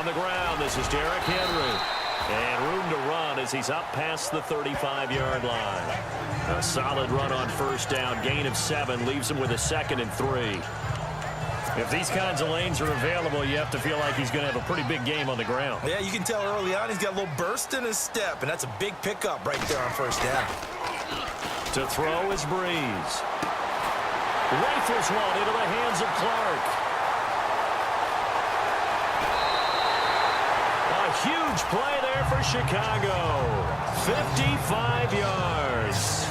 on the ground. This is Derrick Henry. And room to run as he's up past the 35-yard line. A solid run on first down. Gain of 7 leaves him with a 2nd and 3. If these kinds of lanes are available, you have to feel like he's going to have a pretty big game on the ground. Yeah, you can tell early on he's got a little burst in his step, and that's a big pickup right there on first down. To throw is Breeze. Rifles one into the hands of Clark. A huge play there for Chicago. 55 yards.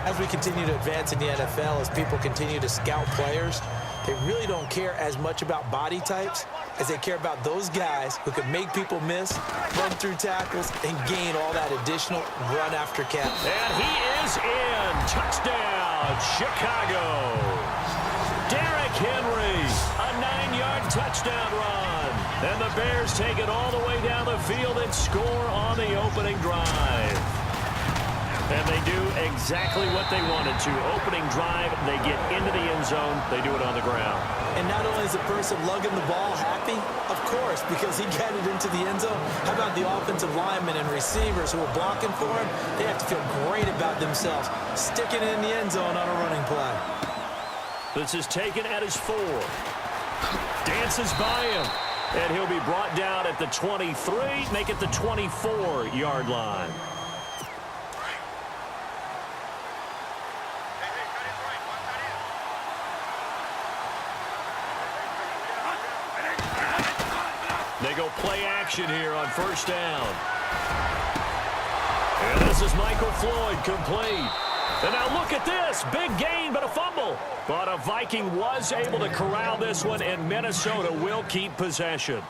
As we continue to advance in the NFL, as people continue to scout players, they really don't care as much about body types as they care about those guys who can make people miss, run through tackles, and gain all that additional run after catch. And he is in. Touchdown, Chicago. Derrick Henry, a 9-yard touchdown run. And the Bears take it all the way down the field and score on the opening drive. And they do exactly what they wanted to. Opening drive, they get into the end zone. They do it on the ground. And not only is the person lugging the ball happy, of course, because he got it into the end zone. How about the offensive linemen and receivers who are blocking for him? They have to feel great about themselves, sticking it in the end zone on a running play. This is taken at his 4. Dances by him. And he'll be brought down at the 23, make it the 24-yard line. They go play action here on first down. And this is Michael Floyd, complete. And now look at this. Big gain, but a fumble. But a Viking was able to corral this one, and Minnesota will keep possession.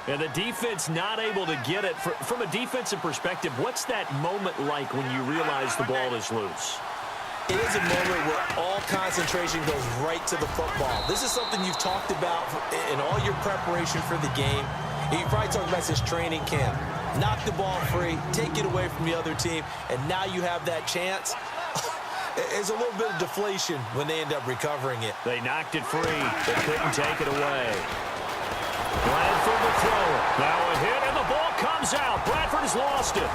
And the defense not able to get it. From a defensive perspective, what's that moment like when you realize the ball is loose? It is a moment where all concentration goes right to the football. This is something you've talked about in all your preparation for the game. You probably talked about this training camp. Knock the ball free, take it away from the other team, and now you have that chance. It's a little bit of deflation when they end up recovering it. They knocked it free. They couldn't take it away. Bradford to throw it. Now a hit, and the ball comes out. Bradford has lost it.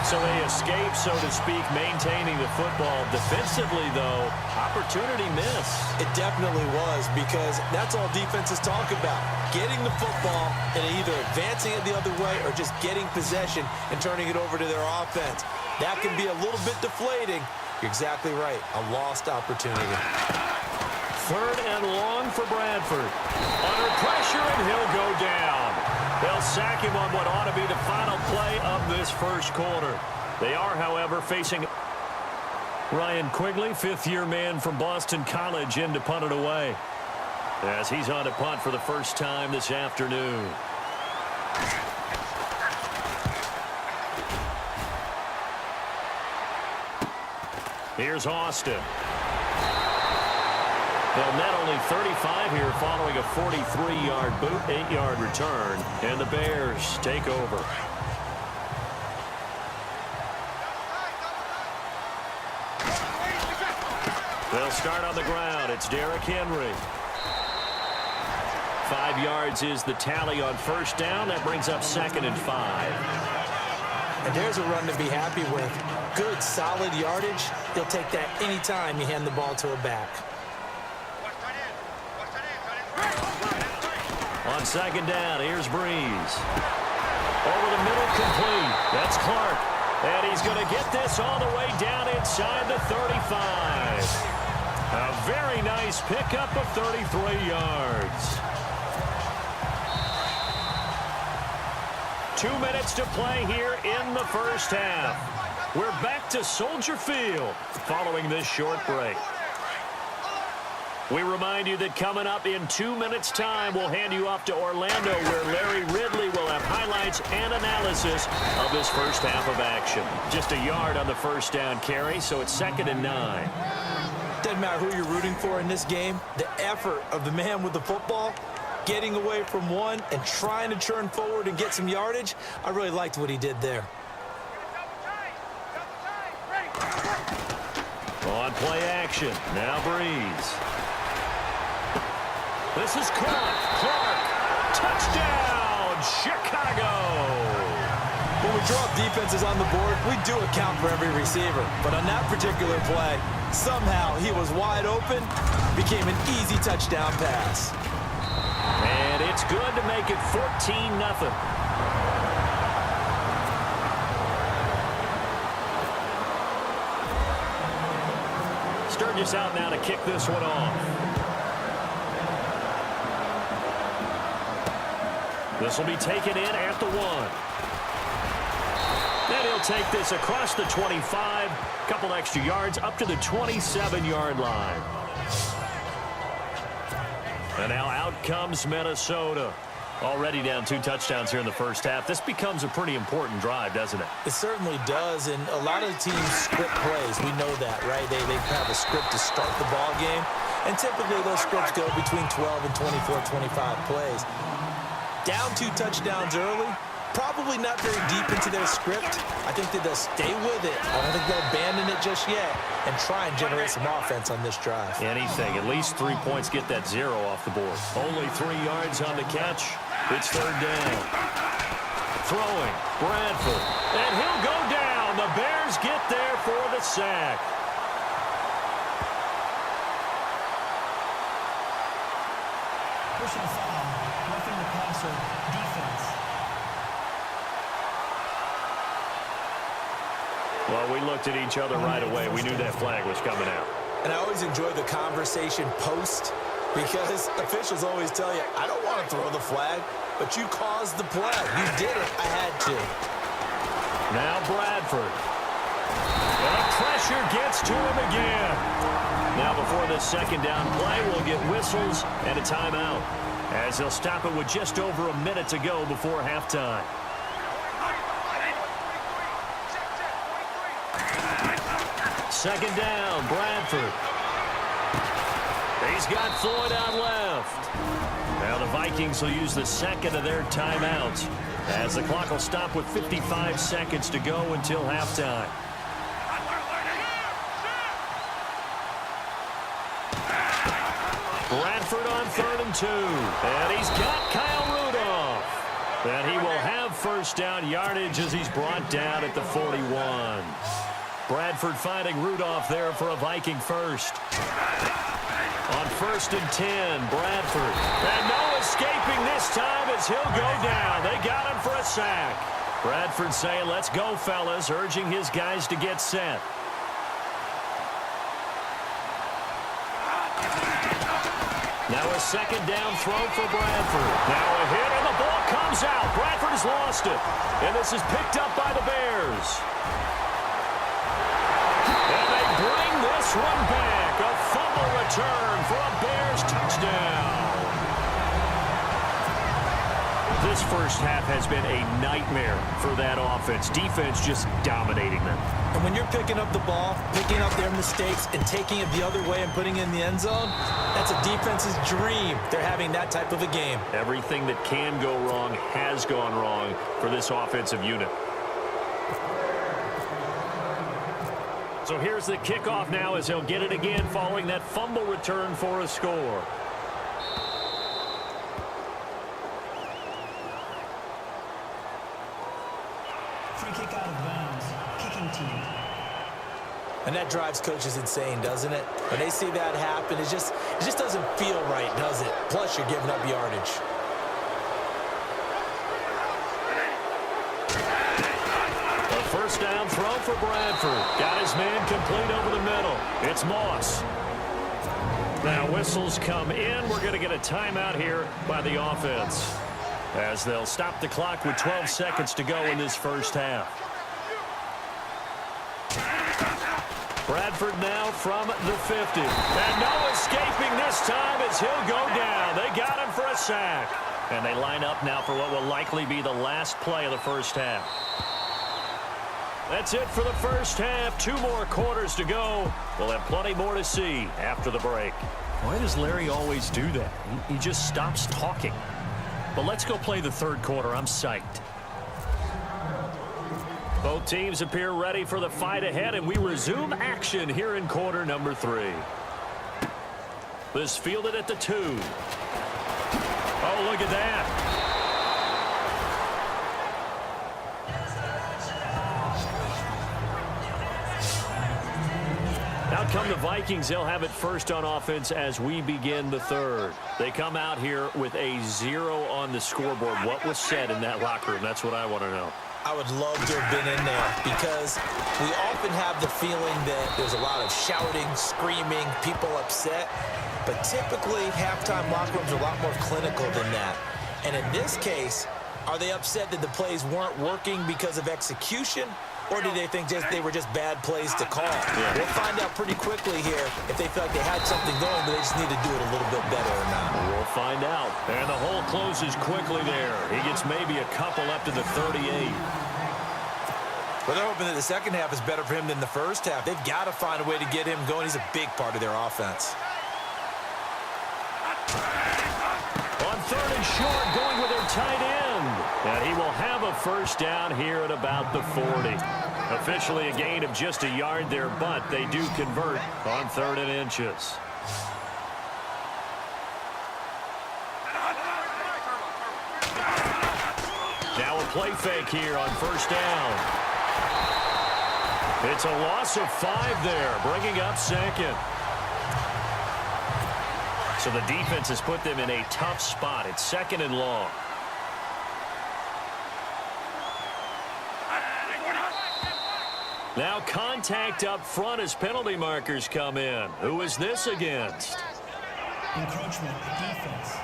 So they escape, so to speak, maintaining the football. Defensively, though, opportunity miss. It definitely was, because that's all defenses talk about. Getting the football and either advancing it the other way or just getting possession and turning it over to their offense. That can be a little bit deflating. You're exactly right. A lost opportunity. 3rd and long for Bradford. Under pressure, and he'll go down. They'll sack him on what ought to be the final play of this first quarter. They are, however, facing Ryan Quigley, 5th-year man from Boston College, in to punt it away, as he's on to punt for the first time this afternoon. Here's Austin. They'll net only 35 here following a 43-yard boot, 8-yard return, and the Bears take over. They'll start on the ground. It's Derrick Henry. 5 yards is the tally on first down. That brings up 2nd and 5. And there's a run to be happy with. Good, solid yardage. He'll take that anytime you hand the ball to a back. On 2nd down, here's Breeze. Over the middle, complete. That's Clark. And he's going to get this all the way down inside the 35. A very nice pickup of 33 yards. 2 minutes to play here in the first half. We're back to Soldier Field following this short break. We remind you that coming up in 2 minutes' time, we'll hand you off to Orlando, where Larry Ridley will have highlights and analysis of this first half of action. Just a yard on the first down carry, so it's 2nd and 9. Doesn't matter who you're rooting for in this game. The effort of the man with the football, getting away from one and trying to turn forward and get some yardage, I really liked what he did there. On play action, now Breeze. This is caught. Clark. Touchdown, Chicago. When we draw defenses on the board, we do account for every receiver. But on that particular play, somehow he was wide open, became an easy touchdown pass. And it's good to make it 14-0. Sturgis out now to kick this one off. This will be taken in at the 1. And he'll take this across the 25. Couple extra yards up to the 27-yard line. And now out comes Minnesota. Already down 2 touchdowns here in the first half. This becomes a pretty important drive, doesn't it? It certainly does, and a lot of teams script plays. We know that, right? They have a script to start the ball game, and typically those scripts go between 12 and 24, 25 plays. Down 2 touchdowns early, probably not very deep into their script. I think that they'll stay with it. I don't think they'll abandon it just yet and try and generate some offense on this drive. Anything. At least 3 points, get that 0 off the board. Only 3 yards on the catch. It's 3rd down. Throwing. Bradford. And he'll go down. The Bears get there for the sack. Pushing foul. Roughing the passer. Defense. Well, we looked at each other right away. We knew that flag was coming out. And I always enjoy the conversation post because officials always tell you, I don't want to throw the flag, but you caused the play. You did it. I had to. Now Bradford. And the pressure gets to him again. Now before this 2nd down play, we'll get whistles and a timeout as they'll stop it with just over a minute to go before halftime. Second down, Bradford. He's got Floyd out left. Now the Vikings will use the 2nd of their timeouts as the clock will stop with 55 seconds to go until halftime. Bradford on 3rd and 2. And he's got Kyle Rudolph. And he will have 1st down yardage as he's brought down at the 41. Bradford finding Rudolph there for a Viking first. On 1st and 10, Bradford. And no escaping this time as he'll go down. They got him for a sack. Bradford saying, let's go, fellas, urging his guys to get set. Now a 2nd down throw for Bradford. Now a hit and the ball comes out. Bradford has lost it. And this is picked up by the Bears. And they bring this one back. A fumble return for a Bears touchdown. This first half has been a nightmare for that offense. Defense just dominating them. And when you're picking up the ball, picking up their mistakes, and taking it the other way and putting it in the end zone, that's a defense's dream. They're having that type of a game. Everything that can go wrong has gone wrong for this offensive unit. So here's the kickoff now as he'll get it again following that fumble return for a score. Free kick out of bounds. Kicking team. And that drives coaches insane, doesn't it? When they see that happen, it just doesn't feel right, does it? Plus, you're giving up yardage. A 1st down throw for Bradford. Got his man complete over the middle. It's Moss. Now whistles come in. We're going to get a timeout here by the offense as they'll stop the clock with 12 seconds to go in this first half. Bradford now from the 50. And no escaping this time as he'll go down. They got him for a sack. And they line up now for what will likely be the last play of the first half. That's it for the first half. 2 more quarters to go. We'll have plenty more to see after the break. Why does Larry always do that? He just stops talking. But let's go play the 3rd quarter. I'm psyched. Both teams appear ready for the fight ahead, and we resume action here in quarter number 3. This fielded at the 2. Oh, look at that. Out come the Vikings. They'll have it first on offense as we begin the third. They come out here with a 0 on the scoreboard. What was said in that locker room? That's what I want to know. I would love to have been in there because we often have the feeling that there's a lot of shouting, screaming, people upset. But typically, halftime locker rooms are a lot more clinical than that. And in this case, are they upset that the plays weren't working because of execution? Or do they think they were just bad plays to call? Yeah. We'll find out pretty quickly here if they feel like they had something going, but they just need to do it a little bit better or not. We'll find out. And the hole closes quickly there. He gets maybe a couple up to the 38. Well, they're hoping that the second half is better for him than the first half. They've got to find a way to get him going. He's a big part of their offense. On third and short, going with their tight end. And he will have a first down here at about the 40. Officially a gain of just a yard there, but they do convert on 3rd and inches. Now a play fake here on first down. It's a loss of 5 there, bringing up second. So the defense has put them in a tough spot. It's 2nd and long. Now contact up front as penalty markers come in. Who is this against? Encroachment, defense.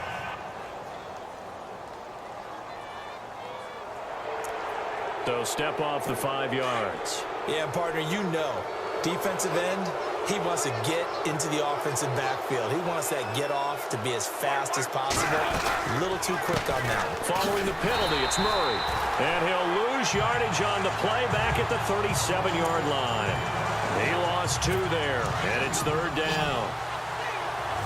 So step off the 5 yards. Yeah, partner, you know, defensive end, he wants to get into the offensive backfield. He wants that get off to be as fast as possible. A little too quick on that. Following the penalty, it's Murray. And he'll lose yardage on the play back at the 37-yard line. He lost 2 there, and it's 3rd down.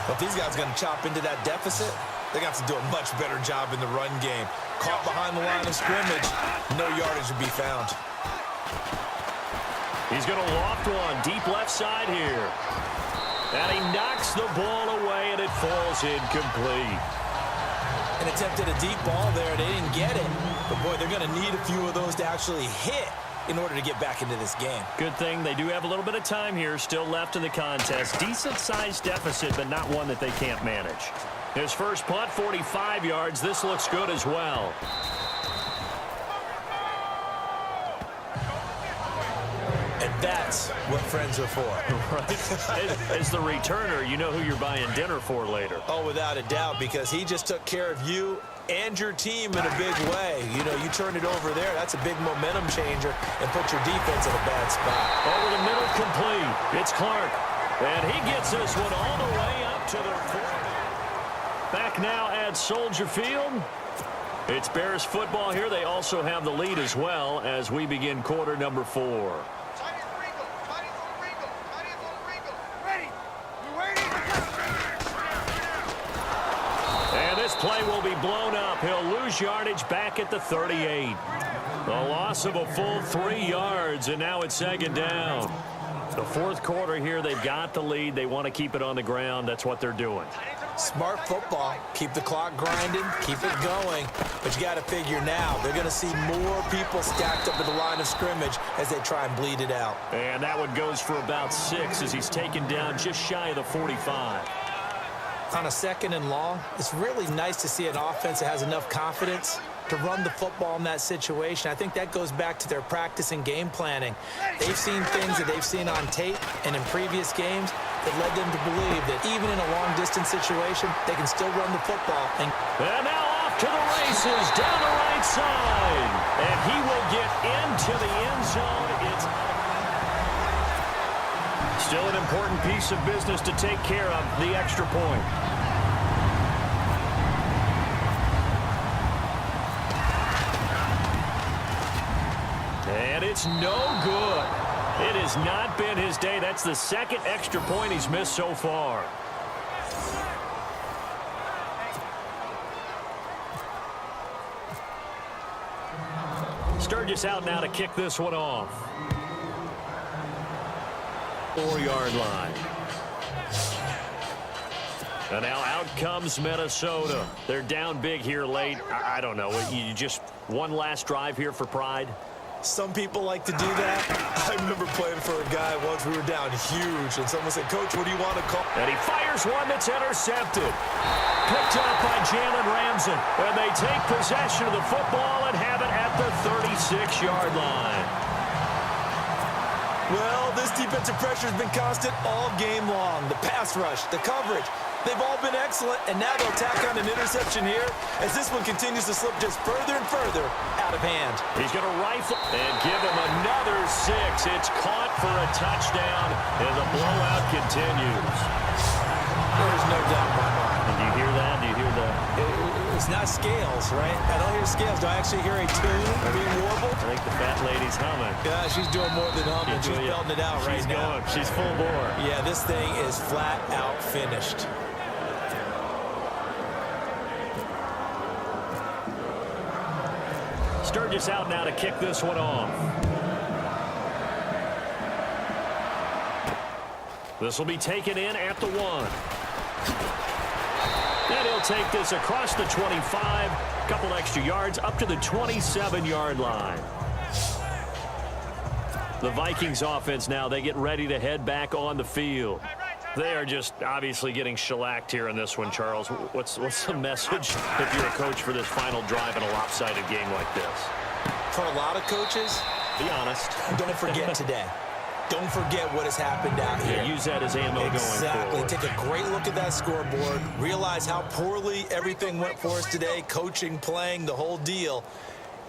But these guys are going to chop into that deficit. They got to do a much better job in the run game. Caught behind the line of scrimmage, no yardage to be found. He's going to loft one deep left side here. And he knocks the ball away, and it falls incomplete. An attempt at a deep ball there. They didn't get it. But, boy, they're going to need a few of those to actually hit in order to get back into this game. Good thing they do have a little bit of time here still left in the contest. Decent-sized deficit, but not one that they can't manage. His first punt, 45 yards. This looks good as well. And that's what friends are for. Right. As the returner, you know who you're buying dinner for later. Oh, without a doubt, because he just took care of you and your team in a big way. You know, you turn it over there, that's a big momentum changer, and put your defense in a bad spot. Over the middle, complete. It's Clark. And he gets this one all the way up to the 40. Back now at Soldier Field. It's Bears football here. They also have the lead as well as we begin quarter number 4. And this play will be blown up. He'll lose yardage back at the 38. A loss of a full 3 yards, and now it's 2nd down. The 4th quarter here, they've got the lead. They want to keep it on the ground. That's what they're doing. Smart football. Keep the clock grinding. Keep it going. But you got to figure now, they're going to see more people stacked up at the line of scrimmage as they try and bleed it out. And that one goes for about 6 as he's taken down just shy of the 45. On a 2nd and long, it's really nice to see an offense that has enough confidence to run the football in that situation. I think that goes back to their practice and game planning. They've seen things that they've seen on tape and in previous games that led them to believe that even in a long-distance situation, they can still run the football. And now off to the races down the right side. And he will get into the end zone. It's still an important piece of business to take care of, the extra point. And it's no good. It has not been his day. That's the 2nd extra point he's missed so far. Sturgis out now to kick this one off. 4-yard line. And now out comes Minnesota. They're down big here late. I don't know. You just one last drive here for pride? Some people like to do that. I remember playing for a guy once. We were down huge, and someone said, "Coach, what do you want to call?" And he fires one that's intercepted. Picked up by Jalen Ramsey. And they take possession of the football and have it at the 36-yard line. Well, this defensive pressure has been constant all game long. The pass rush, the coverage, they've all been excellent, and now they'll tack on an interception here as this one continues to slip just further and further out of hand. He's going to rifle and give him another 6. It's caught for a touchdown, and the blowout continues. There's no doubt in my mind. Do you hear that? Do you hear that? It's not scales, right? I don't hear scales. Do I actually hear a tune being warbled? I think the fat lady's humming. Yeah, she's doing more than humming. She's belting it out right now. She's full bore. Yeah, this thing is flat out finished. Sturgis out now to kick this one off. This will be taken in at the 1. And he'll take this across the 25. Couple extra yards up to the 27-yard line. The Vikings offense now, they get ready to head back on the field. They are just obviously getting shellacked here in this one, Charles. What's the message if you're a coach for this final drive in a lopsided game like this? For a lot of coaches, be honest. Don't forget today. Don't forget what has happened out here. Use that as ammo going forward. Take a great look at that scoreboard. Realize how poorly everything went for us today. Coaching, playing, the whole deal.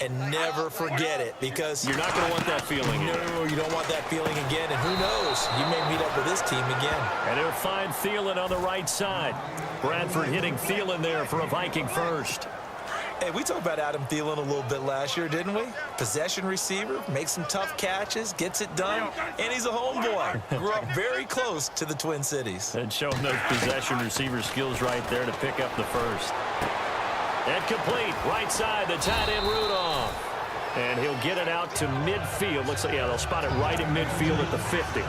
And never forget it, because you're not going to want that feeling. No, you don't want that feeling again. And who knows? You may meet up with this team again. And he'll find Thielen on the right side. Bradford hitting Thielen there for a Viking first. Hey, we talked about Adam Thielen a little bit last year, didn't we? Possession receiver, makes some tough catches, gets it done, and he's a homeboy. Grew up very close to the Twin Cities. And showing those possession receiver skills right there to pick up the first. And complete, right side, the tight end Rudolph. And he'll get it out to midfield. Looks like, yeah, they'll spot it right at midfield at the 50.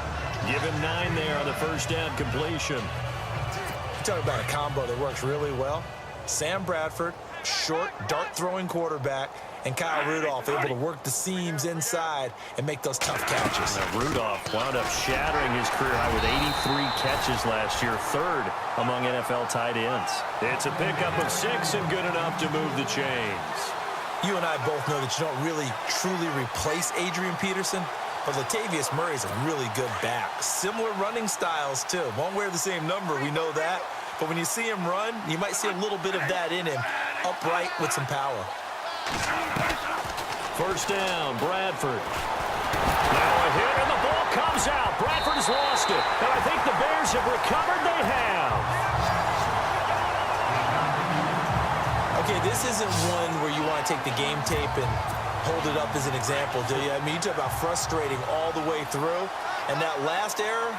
Give him 9 there on the first down completion. You talk about a combo that works really well. Sam Bradford, short, dart-throwing quarterback, and Kyle Rudolph able to work the seams inside and make those tough catches. Now, Rudolph wound up shattering his career high with 83 catches last year, 3rd among NFL tight ends. It's a pickup of 6 and good enough to move the chains. You and I both know that you don't really truly replace Adrian Peterson, but Latavius Murray's a really good back. Similar running styles, too. Won't wear the same number, we know that. But when you see him run, you might see a little bit of that in him, upright with some power. First down, Bradford. Now a hit, and the ball comes out. Bradford has lost it. And I think the Bears have recovered. They have. Okay, this isn't one where you want to take the game tape and hold it up as an example, do you? I mean, you talk about frustrating all the way through. And that last error,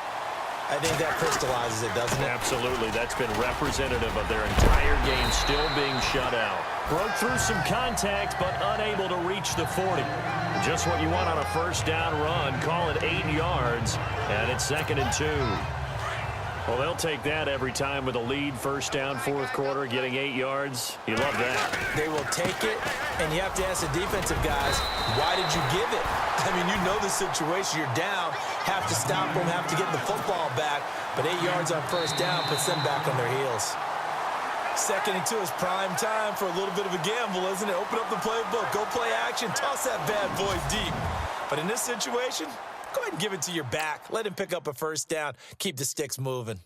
I think that crystallizes it, doesn't it? Absolutely. That's been representative of their entire game still being shut out. Broke through some contact, but unable to reach the 40. Just what you want on a first down run. Call it 8 yards, and it's 2nd and 2. Well, they'll take that every time with a lead. First down, 4th quarter, getting 8 yards. You love that. They will take it, and you have to ask the defensive guys, why did you give it? I mean, you know the situation. You're down, have to stop them, have to get the football back, but 8 yards on first down puts them back on their heels. 2nd and 2 is prime time for a little bit of a gamble, isn't it? Open up the playbook, go play action, toss that bad boy deep. But in this situation, go ahead and give it to your back. Let him pick up a first down. Keep the sticks moving.